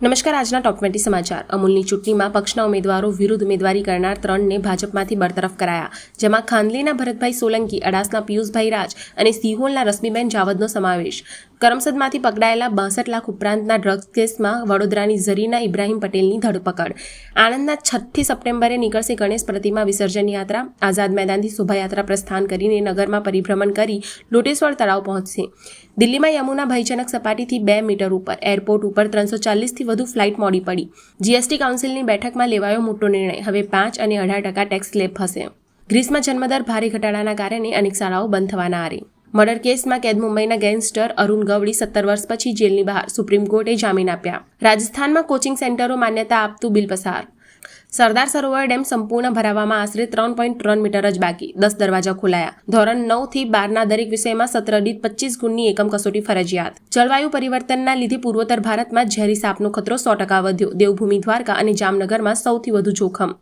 નમસ્કાર. આજના ટોપ 20 સમાચાર. અમૂલની ચૂંટણીમાં પક્ષના ઉમેદવારો વિરુદ્ધ ઉમેદવારી કરનાર 3ને ભાજપમાંથી બરતરફ કરાયા, જેમાં ખાંડલીના ભરતભાઈ સોલંકી, અડાસના પિયુષભાઈ રાજ અને સિહોલના રશ્મિબેન જાવદનો સમાવેશ. કરમસદમાંથી પકડાયેલા 62 લાખ ઉપરાંતના ડ્રગ્સ કેસમાં વડોદરાની ઝરીના ઇબ્રાહીમ પટેલની ધરપકડ. આણંદના 6 સપ્ટેમ્બરે નીકળશે ગણેશ પ્રતિમા વિસર્જન યાત્રા. આઝાદ મેદાનથી શોભાયાત્રા પ્રસ્થાન કરીને નગરમાં પરિભ્રમણ કરી લોટેશ્વર તળાવ પહોંચશે. દિલ્હીમાં યમુના ભયજનક સપાટીથી 2 મીટર ઉપર એરપોર્ટ ઉપર 340થી વધુ ફ્લાઇટ મોડી પડી. જીએસટી કાઉન્સિલની બેઠકમાં લેવાયો મોટો નિર્ણય. હવે 5 અને 18% ટેક્સ સ્લેબ હશે. ગ્રીસમાં જન્મદર ભારે ઘટાડાના કારણે અનેક શાળાઓ બંધ થવાના આરે. મર્ડર કેસમાં કેદ મુંબઈના ગેંગસ્ટર અરુણ ગવડી 17 વર્ષ પછી જેલની બહાર. સુપ્રીમ કોર્ટે જામીન આપ્યા. રાજસ્થાનમાં કોચિંગ સેન્ટરો માન્યતા આપતું બિલ પસાર. સરદાર સરોવર ડેમ સંપૂર્ણ ભરાવામાં આશરે 3.3 મીટર જ બાકી. 10 દરવાજા ખોલાયા. ધોરણ 9 થી 12ના દરેક વિષયમાં સત્ર દીઠ 25 ગુણની એકમ કસોટી ફરજિયાત. જળવાયુ પરિવર્તનના લીધે પૂર્વોત્તર ભારતમાં ઝેરી સાપનો ખતરો 100% વધ્યો. દેવભૂમિ દ્વારકા અને જામનગરમાં સૌથી વધુ જોખમ.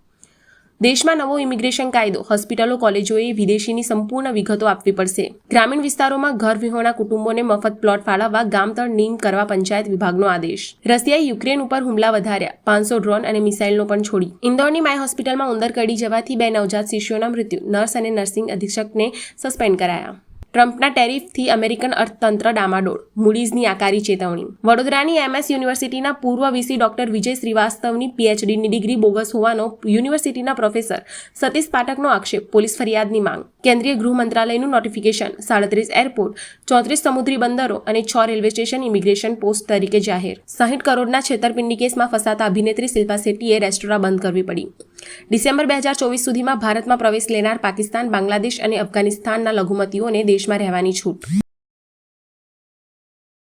દેશમાં નવો ઇમિગ્રેશન કાયદો. હોસ્પિટલો, કોલેજોએ વિદેશીની સંપૂર્ણ વિગતો આપવી પડશે. ગ્રામીણ વિસ્તારોમાં ઘર વિહોણા કુટુંબોને મફત પ્લોટ ફાળવવા ગામતળ નીમ કરવા પંચાયત વિભાગનો આદેશ. રશિયાએ યુક્રેન ઉપર હુમલા વધાર્યા. 500 ડ્રોન અને મિસાઇલનો પણ છોડી. ઇન્દોરની માય હોસ્પિટલમાં ઉંદર કરડી જવાથી 2 નવજાત શિશુઓના મૃત્યુ. નર્સ અને નર્સિંગ અધિક્ષકને સસ્પેન્ડ કરાયા. ટ્રમ્પના ટેરિફથી અમેરિકન અર્થતંત્ર ડામાડોળ. મૂડીઝની આકારી ચેતવણી. વડોદરાની MS યુનિવર્સિટીના પૂર્વ VC ડોક્ટર વિજય શ્રીવાસ્તવની PhDની ડિગ્રી બોગસ હોવાનો યુનિવર્સિટીના પ્રોફેસર સતીશ પાઠકનો આક્ષેપ. પોલીસ ફરિયાદની માંગ. કેન્દ્રીય ગૃહ મંત્રાલયનું નોટિફિકેશન. 37 એરપોર્ટ, 34 સમુદ્રી બંદરો અને 6 રેલવે સ્ટેશન ઇમિગ્રેશન પોસ્ટ તરીકે જાહેર. 60 કરોડના છેતરપિંડી કેસમાં ફસાતા અભિનેત્રી શિલ્પા શેટ્ટીએ રેસ્ટોરાં બંધ કરવી પડી. ડિસેમ્બર 2024 સુધીમાં ભારતમાં પ્રવેશ લેનાર પાકિસ્તાન, બાંગ્લાદેશ અને અફઘાનિસ્તાનના લઘુમતીઓને દેશમાં રહેવાની છૂટ.